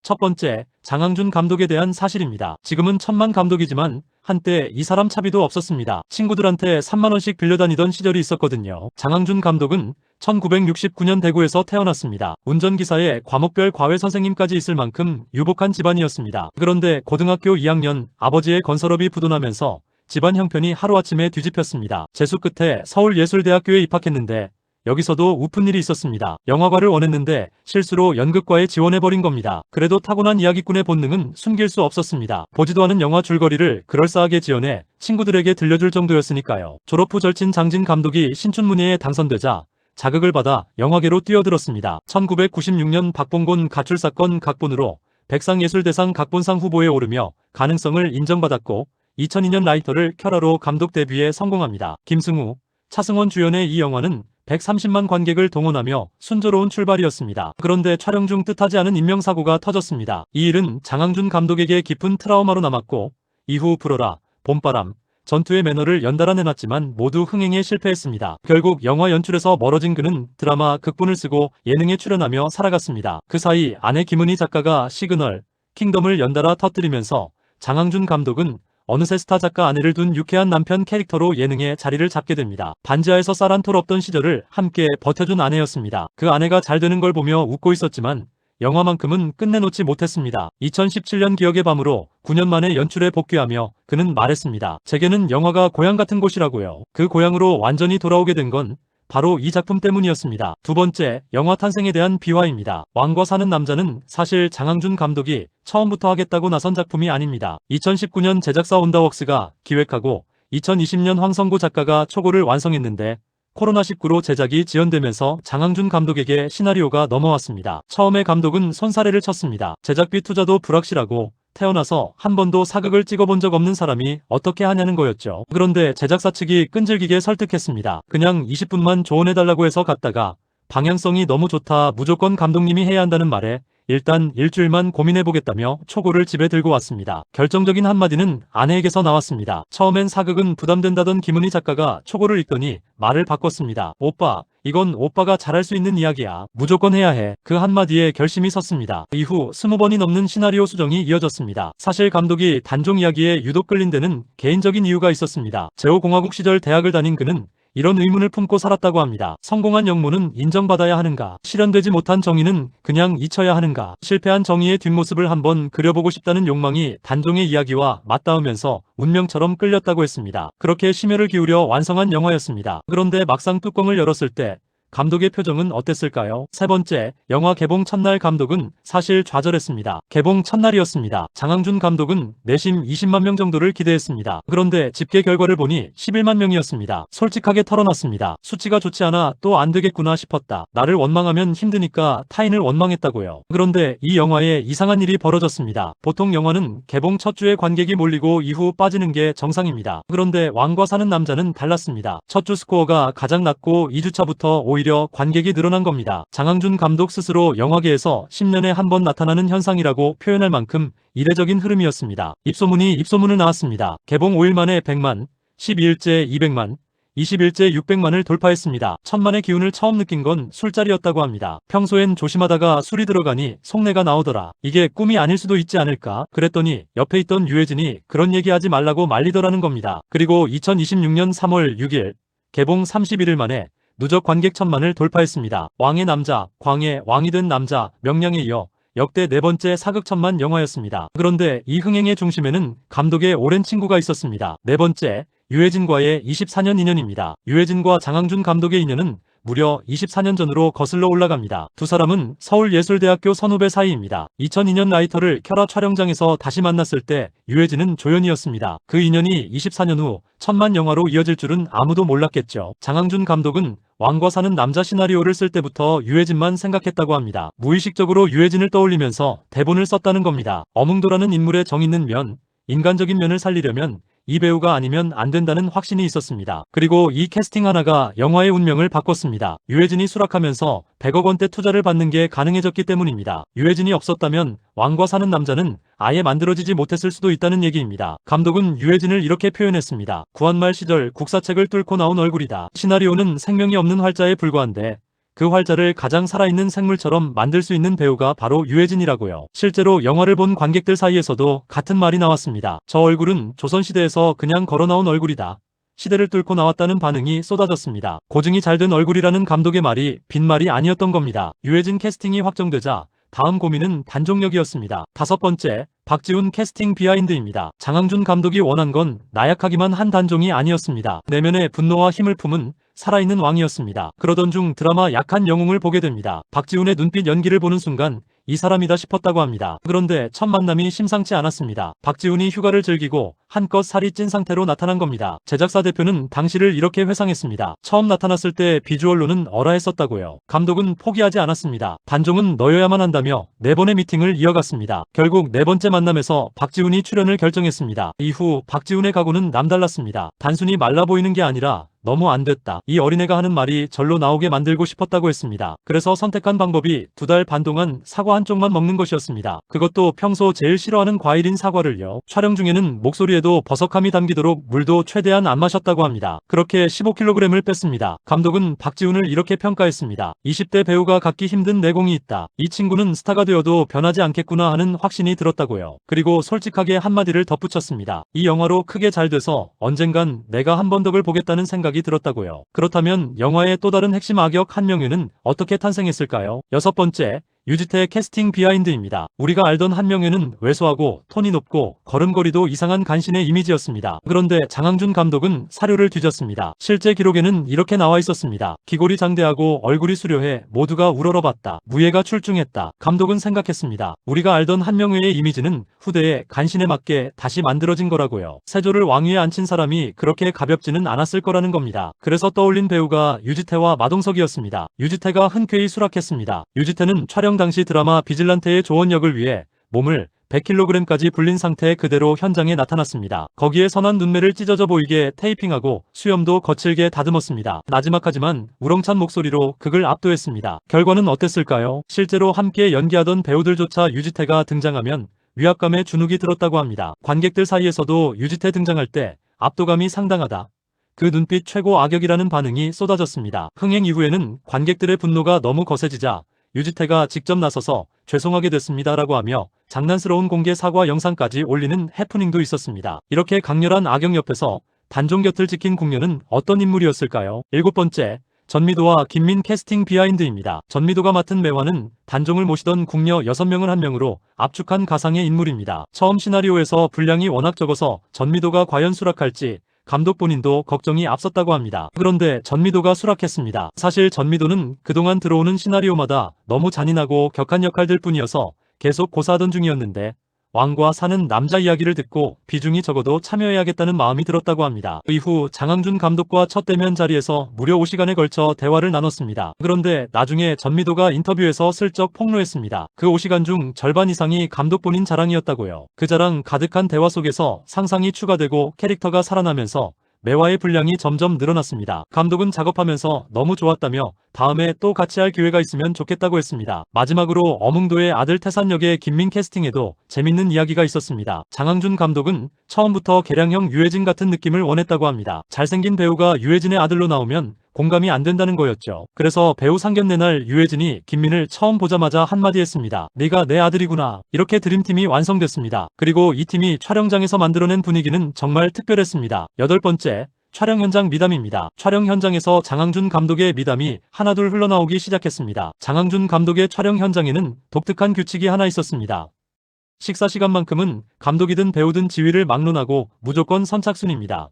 첫 번째, 장항준 감독에 대한 사실입니다. 지금은 천만 감독이지만 한때 이 사람 차비도 없었습니다. 친구들한테 3만원씩 빌려다니던 시절이 있었거든요. 장항준 감독은 1969년 대구에서 태어났습니다. 운전기사에 과목별 과외 선생님까지 있을 만큼 유복한 집안이었습니다. 그런데 고등학교 2학년 아버지의 건설업이 부도나면서 집안 형편이 하루아침에 뒤집혔습니다. 재수 끝에 서울예술대학교에 입학했는데 여기서도 우픈 일이 있었습니다. 영화과를 원했는데 실수로 연극과에 지원해버린 겁니다. 그래도 타고난 이야기꾼의 본능은 숨길 수 없었습니다. 보지도 않은 영화 줄거리를 그럴싸하게 지어내 친구들에게 들려줄 정도였으니까요. 졸업 후 절친 장진 감독이 신춘문예에 당선되자 자극을 받아 영화계로 뛰어들었습니다. 1996년 박봉곤 가출사건 각본으로 백상예술대상 각본상 후보에 오르며 가능성을 인정받았고 2002년 라이터를 켜라로 감독 데뷔에 성공합니다. 김승우, 차승원 주연의 이 영화는 130만 관객을 동원하며 순조로운 출발이었습니다. 그런데 촬영 중 뜻하지 않은 인명사고가 터졌습니다. 이 일은 장항준 감독에게 깊은 트라우마로 남았고 이후 불어라, 봄바람, 전투의 매너를 연달아 내놨지만 모두 흥행에 실패했습니다. 결국 영화 연출에서 멀어진 그는 드라마, 극본을 쓰고 예능에 출연하며 살아갔습니다. 그 사이 아내 김은희 작가가 시그널, 킹덤을 연달아 터뜨리면서 장항준 감독은 어느새 스타 작가 아내를 둔 유쾌한 남편 캐릭터로 예능에 자리를 잡게 됩니다. 반지하에서 쌀 한 톨 없던 시절을 함께 버텨준 아내였습니다. 그 아내가 잘 되는 걸 보며 웃고 있었지만 영화만큼은 끝내놓지 못했습니다. 2017년 기억의 밤으로 9년 만에 연출에 복귀하며 그는 말했습니다. 제게는 영화가 고향 같은 곳이라고요. 그 고향으로 완전히 돌아오게 된 건 바로 이 작품 때문이었습니다. 두 번째, 영화 탄생에 대한 비화입니다. 왕과 사는 남자는 사실 장항준 감독이 처음부터 하겠다고 나선 작품이 아닙니다. 2019년 제작사 온다웍스가 기획하고 2020년 황성구 작가가 초고를 완성했는데 코로나19로 제작이 지연되면서 장항준 감독에게 시나리오가 넘어왔습니다. 처음에 감독은 손사래를 쳤습니다. 제작비 투자도 불확실하고 태어나서 한 번도 사극을 찍어본 적 없는 사람이 어떻게 하냐는 거였죠. 그런데 제작사 측이 끈질기게 설득했습니다. 그냥 20분만 조언해달라고 해서 갔다가 방향성이 너무 좋다, 무조건 감독님이 해야 한다는 말에 일단 일주일만 고민해보겠다며 초고를 집에 들고 왔습니다. 결정적인 한마디는 아내에게서 나왔습니다. 처음엔 사극은 부담된다던 김은희 작가가 초고를 읽더니 말을 바꿨습니다. 오빠, 이건 오빠가 잘할 수 있는 이야기야. 무조건 해야 해. 그 한마디에 결심이 섰습니다. 이후 20번이 넘는 시나리오 수정이 이어졌습니다. 사실 감독이 단종 이야기에 유독 끌린 데는 개인적인 이유가 있었습니다. 제5공화국 시절 대학을 다닌 그는 이런 의문을 품고 살았다고 합니다. 성공한 영모는 인정받아야 하는가? 실현되지 못한 정의는 그냥 잊혀야 하는가? 실패한 정의의 뒷모습을 한번 그려보고 싶다는 욕망이 단종의 이야기와 맞닿으면서 운명처럼 끌렸다고 했습니다. 그렇게 심혈을 기울여 완성한 영화였습니다. 그런데 막상 뚜껑을 열었을 때 감독의 표정은 어땠을까요? 세 번째, 영화 개봉 첫날 감독은 사실 좌절했습니다. 개봉 첫날이었습니다. 장항준 감독은 내심 20만 명 정도를 기대했습니다. 그런데 집계 결과를 보니 11만 명이었습니다. 솔직하게 털어놨습니다. 수치가 좋지 않아 또 안 되겠구나 싶었다. 나를 원망하면 힘드니까 타인을 원망했다고요. 그런데 이 영화에 이상한 일이 벌어졌습니다. 보통 영화는 개봉 첫 주에 관객이 몰리고 이후 빠지는 게 정상입니다. 그런데 왕과 사는 남자는 달랐습니다. 첫 주 스코어가 가장 낮고 2주차부터 오히려 관객이 늘어난 겁니다. 장항준 감독 스스로 영화계에서 10년에 한 번 나타나는 현상이라고 표현할 만큼 이례적인 흐름이었습니다. 입소문을 낳았습니다. 개봉 5일 만에 100만, 12일째 200만, 20일째 600만을 돌파했습니다. 천만의 기운을 처음 느낀 건 술자리였다고 합니다. 평소엔 조심하다가 술이 들어가니 속내가 나오더라. 이게 꿈이 아닐 수도 있지 않을까? 그랬더니 옆에 있던 유해진이 그런 얘기하지 말라고 말리더라는 겁니다. 그리고 2026년 3월 6일 개봉 31일 만에 누적 관객 1000만을 돌파했습니다. 왕의 남자, 광해, 왕이 된 남자, 명량에 이어 역대 네 번째 사극 1000만 영화였습니다. 그런데 이 흥행의 중심에는 감독의 오랜 친구가 있었습니다. 네 번째, 유해진과의 24년 인연입니다. 유해진과 장항준 감독의 인연은 무려 24년 전으로 거슬러 올라갑니다. 두 사람은 서울예술대학교 선후배 사이입니다. 2002년 라이터를 켜라 촬영장에서 다시 만났을 때 유해진은 조연이었습니다. 그 인연이 24년 후 1000만 영화로 이어질 줄은 아무도 몰랐겠죠. 장항준 감독은 왕과 사는 남자 시나리오를 쓸 때부터 유해진만 생각했다고 합니다. 무의식적으로 유해진을 떠올리면서 대본을 썼다는 겁니다. 어뭉도라는 인물의 정있는 면, 인간적인 면을 살리려면 이 배우가 아니면 안 된다는 확신이 있었습니다. 그리고 이 캐스팅 하나가 영화의 운명을 바꿨습니다. 유해진이 수락하면서 100억 원대 투자를 받는 게 가능해졌기 때문입니다. 유해진이 없었다면 왕과 사는 남자는 아예 만들어지지 못했을 수도 있다는 얘기입니다. 감독은 유해진을 이렇게 표현했습니다. 구한말 시절 국사책을 뚫고 나온 얼굴이다. 시나리오는 생명이 없는 활자에 불과한데 그 활자를 가장 살아있는 생물처럼 만들 수 있는 배우가 바로 유해진이라고요. 실제로 영화를 본 관객들 사이에서도 같은 말이 나왔습니다. 저 얼굴은 조선시대에서 그냥 걸어나온 얼굴이다. 시대를 뚫고 나왔다는 반응이 쏟아졌습니다. 고증이 잘 된 얼굴이라는 감독의 말이 빈말이 아니었던 겁니다. 유해진 캐스팅이 확정되자 다음 고민은 단종역이었습니다. 다섯 번째, 박지훈 캐스팅 비하인드입니다. 장항준 감독이 원한 건 나약하기만 한 단종이 아니었습니다. 내면의 분노와 힘을 품은 살아있는 왕이었습니다. 그러던 중 드라마 약한 영웅을 보게 됩니다. 박지훈의 눈빛 연기를 보는 순간 이 사람이다 싶었다고 합니다. 그런데 첫 만남이 심상치 않았습니다. 박지훈이 휴가를 즐기고 한껏 살이 찐 상태로 나타난 겁니다. 제작사 대표는 당시를 이렇게 회상했습니다. 처음 나타났을 때 비주얼로는 어라했었다고요. 감독은 포기하지 않았습니다. 단종은 너여야만 한다며 4번의 미팅을 이어갔습니다. 결국 4번째 만남에서 박지훈이 출연을 결정했습니다. 이후 박지훈의 각오는 남달랐습니다. 단순히 말라 보이는 게 아니라 너무 안 됐다. 이 어린애가 하는 말이 절로 나오게 만들고 싶었다고 했습니다. 그래서 선택한 방법이 2달 반 동안 사과 한쪽만 먹는 것이었습니다. 그것도 평소 제일 싫어하는 과일인 사과를요. 촬영 중에는 목소리에도 버석함이 담기도록 물도 최대한 안 마셨다고 합니다. 그렇게 15kg을 뺐습니다. 감독은 박지훈을 이렇게 평가했습니다. 20대 배우가 갖기 힘든 내공이 있다. 이 친구는 스타가 되어도 변하지 않겠구나 하는 확신이 들었다고요. 그리고 솔직하게 한마디를 덧붙였습니다. 이 영화로 크게 잘 돼서 언젠간 내가 한 번 덕을 보겠다는 생각이 들었다고요. 그렇다면 영화의 또 다른 핵심 악역 한명회는 어떻게 탄생했을까요? 여섯 번째, 유지태 캐스팅 비하인드입니다. 우리가 알던 한명회는 왜소하고 톤이 높고 걸음걸이도 이상한 간신의 이미지였습니다. 그런데 장항준 감독은 사료를 뒤졌습니다. 실제 기록에는 이렇게 나와 있었습니다. 기골이 장대하고 얼굴이 수려해 모두가 우러러봤다. 무예가 출중했다. 감독은 생각했습니다. 우리가 알던 한명회의 이미지는 후대에 간신에 맞게 다시 만들어진 거라고요. 세조를 왕위에 앉힌 사람이 그렇게 가볍지는 않았을 거라는 겁니다. 그래서 떠올린 배우가 유지태와 마동석이었습니다. 유지태가 흔쾌히 수락했습니다. 유지태는 촬영 당시 드라마 비질란테의 조원 역을 위해 몸을 100kg까지 불린 상태 그대로 현장에 나타났습니다. 거기에 선한 눈매를 찢어져 보이게 테이핑하고 수염도 거칠게 다듬었습니다. 나지막하지만 우렁찬 목소리로 극을 압도했습니다. 결과는 어땠을까요? 실제로 함께 연기하던 배우들조차 유지태가 등장하면 위압감에 주눅이 들었다고 합니다. 관객들 사이에서도 유지태 등장할 때 압도감이 상당하다. 그 눈빛 최고 악역이라는 반응이 쏟아졌습니다. 흥행 이후에는 관객들의 분노가 너무 거세지자 유지태가 직접 나서서 죄송하게 됐습니다라고 하며 장난스러운 공개 사과 영상까지 올리는 해프닝도 있었습니다. 이렇게 강렬한 악역 옆에서 단종 곁을 지킨 궁녀는 어떤 인물이었을까요? 일곱 번째, 전미도와 김민 캐스팅 비하인드입니다. 전미도가 맡은 매화는 단종을 모시던 궁녀 6명을 한 명으로 압축한 가상의 인물입니다. 처음 시나리오에서 분량이 워낙 적어서 전미도가 과연 수락할지 감독 본인도 걱정이 앞섰다고 합니다. 그런데 전미도가 수락했습니다. 사실 전미도는 그동안 들어오는 시나리오마다 너무 잔인하고 격한 역할들 뿐이어서 계속 고사하던 중이었는데 왕과 사는 남자 이야기를 듣고 비중이 적어도 참여해야겠다는 마음이 들었다고 합니다. 이후 장항준 감독과 첫 대면 자리에서 무려 5시간에 걸쳐 대화를 나눴습니다. 그런데 나중에 전미도가 인터뷰에서 슬쩍 폭로했습니다. 그 5시간 중 절반 이상이 감독 본인 자랑이었다고요. 그 자랑 가득한 대화 속에서 상상이 추가되고 캐릭터가 살아나면서 매화의 분량이 점점 늘어났습니다. 감독은 작업하면서 너무 좋았다며 다음에 또 같이 할 기회가 있으면 좋겠다고 했습니다. 마지막으로 어몽도의 아들 태산 역의 김민 캐스팅에도 재밌는 이야기가 있었습니다. 장항준 감독은 처음부터 개량형 유해진 같은 느낌을 원했다고 합니다. 잘생긴 배우가 유해진의 아들로 나오면 공감이 안 된다는 거였죠. 그래서 배우 상견례 날 유해진이 김민을 처음 보자마자 한마디 했습니다. 네가 내 아들이구나. 이렇게 드림팀이 완성됐습니다. 그리고 이 팀이 촬영장에서 만들어낸 분위기는 정말 특별했습니다. 여덟 번째, 촬영 현장 미담입니다. 촬영 현장에서 장항준 감독의 미담이 하나둘 흘러나오기 시작했습니다. 장항준 감독의 촬영 현장에는 독특한 규칙이 하나 있었습니다. 식사 시간만큼은 감독이든 배우든 지위를 막론하고 무조건 선착순입니다.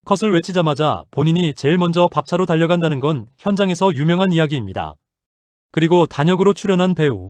컷을 외치자마자 본인이 제일 먼저 밥차로 달려간다는 건 현장에서 유명한 이야기입니다. 그리고 단역으로 출연한 배우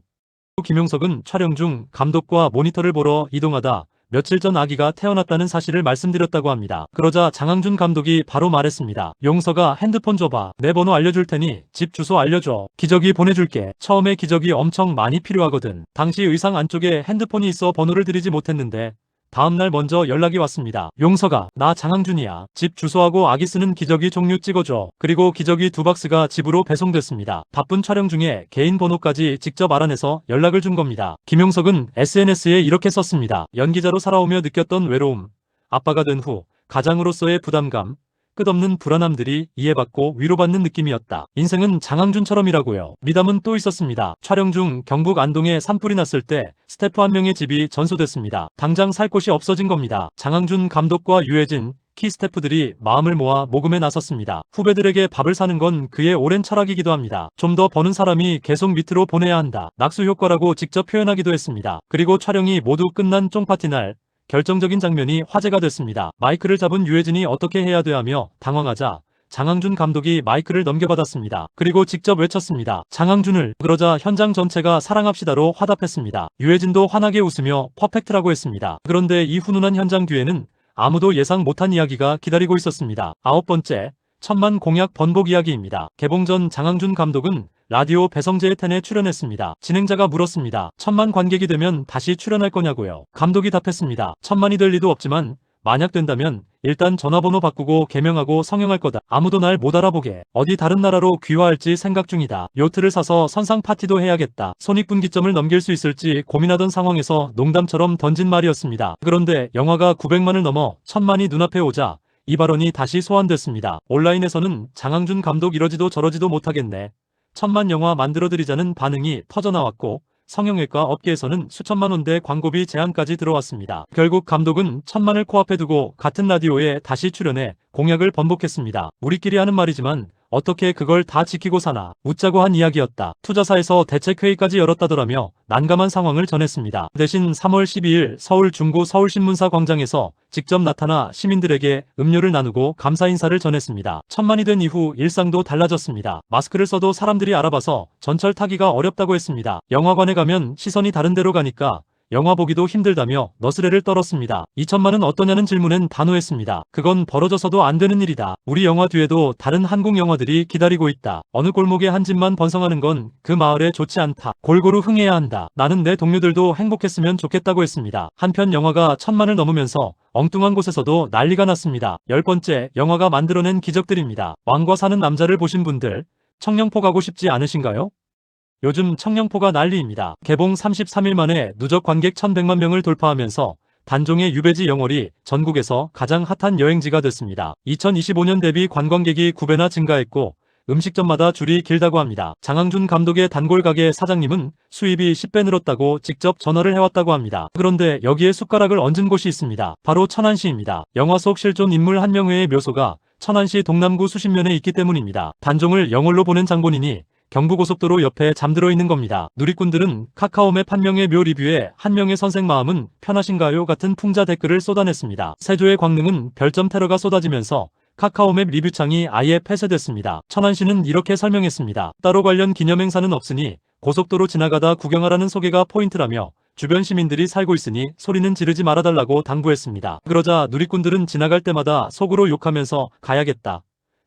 김용석은 촬영 중 감독과 모니터를 보러 이동하다 며칠 전 아기가 태어났다는 사실을 말씀드렸다고 합니다. 그러자 장항준 감독이 바로 말했습니다. 용서가 핸드폰 줘봐. 내 번호 알려줄 테니 집 주소 알려줘. 기저귀 보내줄게. 처음에 기저귀 엄청 많이 필요하거든. 당시 의상 안쪽에 핸드폰이 있어 번호를 드리지 못했는데 다음날 먼저 연락이 왔습니다. 용서가, 나 장항준이야. 집 주소하고 아기 쓰는 기저귀 종류 찍어줘. 그리고 기저귀 2박스가 집으로 배송됐습니다. 바쁜 촬영 중에 개인 번호까지 직접 알아내서 연락을 준 겁니다. 김용석은 SNS에 이렇게 썼습니다. 연기자로 살아오며 느꼈던 외로움. 아빠가 된 후 가장으로서의 부담감. 끝없는 불안함들이 이해받고 위로받는 느낌이었다. 인생은 장항준처럼이라고요. 미담은 또 있었습니다. 촬영 중 경북 안동에 산불이 났을 때 스태프 한 명의 집이 전소됐습니다. 당장 살 곳이 없어진 겁니다. 장항준 감독과 유해진, 키 스태프들이 마음을 모아 모금에 나섰습니다. 후배들에게 밥을 사는 건 그의 오랜 철학이기도 합니다. 좀 더 버는 사람이 계속 밑으로 보내야 한다. 낙수 효과라고 직접 표현하기도 했습니다. 그리고 촬영이 모두 끝난 쫑파티 날 결정적인 장면이 화제가 됐습니다. 마이크를 잡은 유해진이 어떻게 해야 돼 하며 당황하자 장항준 감독이 마이크를 넘겨받았습니다. 그리고 직접 외쳤습니다. 장항준을. 그러자 현장 전체가 사랑합시다로 화답했습니다. 유해진도 환하게 웃으며 퍼펙트라고 했습니다. 그런데 이 훈훈한 현장 뒤에는 아무도 예상 못한 이야기가 기다리고 있었습니다. 9번째, 천만 공약 번복 이야기입니다. 개봉 전 장항준 감독은 라디오 배성재의 텐에 출연했습니다. 진행자가 물었습니다. 천만 관객이 되면 다시 출연할 거냐고요. 감독이 답했습니다. 천만이 될 리도 없지만 만약 된다면 일단 전화번호 바꾸고 개명하고 성형할 거다. 아무도 날 못 알아보게. 어디 다른 나라로 귀화할지 생각 중이다. 요트를 사서 선상 파티도 해야겠다. 손익분기점을 넘길 수 있을지 고민하던 상황에서 농담처럼 던진 말이었습니다. 그런데 영화가 900만을 넘어 1000만이 눈앞에 오자 이 발언이 다시 소환됐습니다. 온라인에서는 장항준 감독 이러지도 저러지도 못하겠네. 1000만 영화 만들어드리자는 반응이 터져나왔고 성형외과 업계에서는 수천만 원대 광고비 제안까지 들어왔습니다. 결국 감독은 1000만을 코앞에 두고 같은 라디오에 다시 출연해 공약을 번복했습니다. 우리끼리 하는 말이지만 어떻게 그걸 다 지키고 사나. 웃자고 한 이야기였다. 투자사에서 대책회의까지 열었다더라며 난감한 상황을 전했습니다. 대신 3월 12일 서울 중구 서울신문사 광장에서 직접 나타나 시민들에게 음료를 나누고 감사 인사를 전했습니다. 1000만이 된 이후 일상도 달라졌습니다. 마스크를 써도 사람들이 알아봐서 전철 타기가 어렵다고 했습니다. 영화관에 가면 시선이 다른 데로 가니까 영화 보기도 힘들다며 너스레를 떨었습니다. 2천만은 어떠냐는 질문엔 단호했습니다. 그건 벌어져서도 안 되는 일이다. 우리 영화 뒤에도 다른 한국 영화들이 기다리고 있다. 어느 골목에 한 집만 번성하는 건 그 마을에 좋지 않다. 골고루 흥해야 한다. 나는 내 동료들도 행복했으면 좋겠다고 했습니다. 한편 영화가 1000만을 넘으면서 엉뚱한 곳에서도 난리가 났습니다. 10번째, 영화가 만들어낸 기적들입니다. 왕과 사는 남자를 보신 분들, 청량포 가고 싶지 않으신가요? 요즘 청량포가 난리입니다. 개봉 33일 만에 누적 관객 1100만 명을 돌파하면서 단종의 유배지 영월이 전국에서 가장 핫한 여행지가 됐습니다. 2025년 대비 관광객이 9배나 증가했고 음식점마다 줄이 길다고 합니다. 장항준 감독의 단골 가게 사장님은 수입이 10배 늘었다고 직접 전화를 해왔다고 합니다. 그런데 여기에 숟가락을 얹은 곳이 있습니다. 바로 천안시입니다. 영화 속 실존 인물 한 명의 묘소가 천안시 동남구 수신면에 있기 때문입니다. 단종을 영월로 보낸 장본인이 경부고속도로 옆에 잠들어 있는 겁니다. 누리꾼들은 카카오맵 한 명의 묘 리뷰에 한 명의 선생 마음은 편하신가요? 같은 풍자 댓글을 쏟아냈습니다. 세조의 광릉은 별점 테러가 쏟아지면서 카카오맵 리뷰창이 아예 폐쇄됐습니다. 천안시는 이렇게 설명했습니다. 따로 관련 기념행사는 없으니 고속도로 지나가다 구경하라는 소개가 포인트라며 주변 시민들이 살고 있으니 소리는 지르지 말아달라고 당부했습니다. 그러자 누리꾼들은 지나갈 때마다 속으로 욕하면서 가야겠다.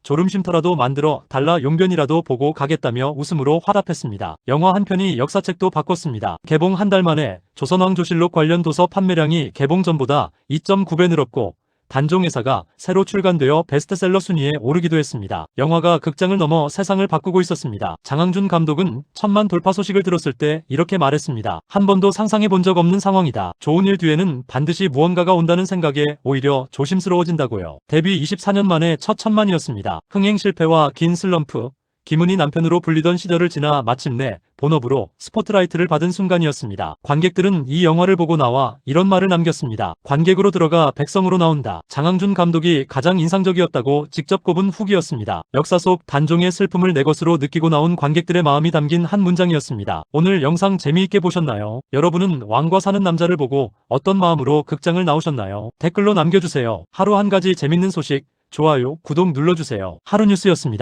졸음쉼터라도 만들어 달라 용변이라도 보고 가겠다며 웃음으로 화답했습니다. 영화 한 편이 역사책도 바꿨습니다. 개봉 한 달 만에 조선왕조실록 관련 도서 판매량이 개봉 전보다 2.9배 늘었고 단종회사가 새로 출간되어 베스트셀러 순위에 오르기도 했습니다. 영화가 극장을 넘어 세상을 바꾸고 있었습니다. 장항준 감독은 1000만 돌파 소식을 들었을 때 이렇게 말했습니다. 한 번도 상상해 본 적 없는 상황이다. 좋은 일 뒤에는 반드시 무언가가 온다는 생각에 오히려 조심스러워진다고요. 데뷔 24년 만에 첫 1000만이었습니다. 흥행 실패와 긴 슬럼프, 김은희 남편으로 불리던 시절을 지나 마침내 본업으로 스포트라이트를 받은 순간이었습니다. 관객들은 이 영화를 보고 나와 이런 말을 남겼습니다. 관객으로 들어가 백성으로 나온다. 장항준 감독이 가장 인상적이었다고 직접 꼽은 후기였습니다. 역사 속 단종의 슬픔을 내 것으로 느끼고 나온 관객들의 마음이 담긴 한 문장이었습니다. 오늘 영상 재미있게 보셨나요? 여러분은 왕과 사는 남자를 보고 어떤 마음으로 극장을 나오셨나요? 댓글로 남겨주세요. 하루 한 가지 재밌는 소식, 좋아요, 구독 눌러주세요. 하루뉴스였습니다.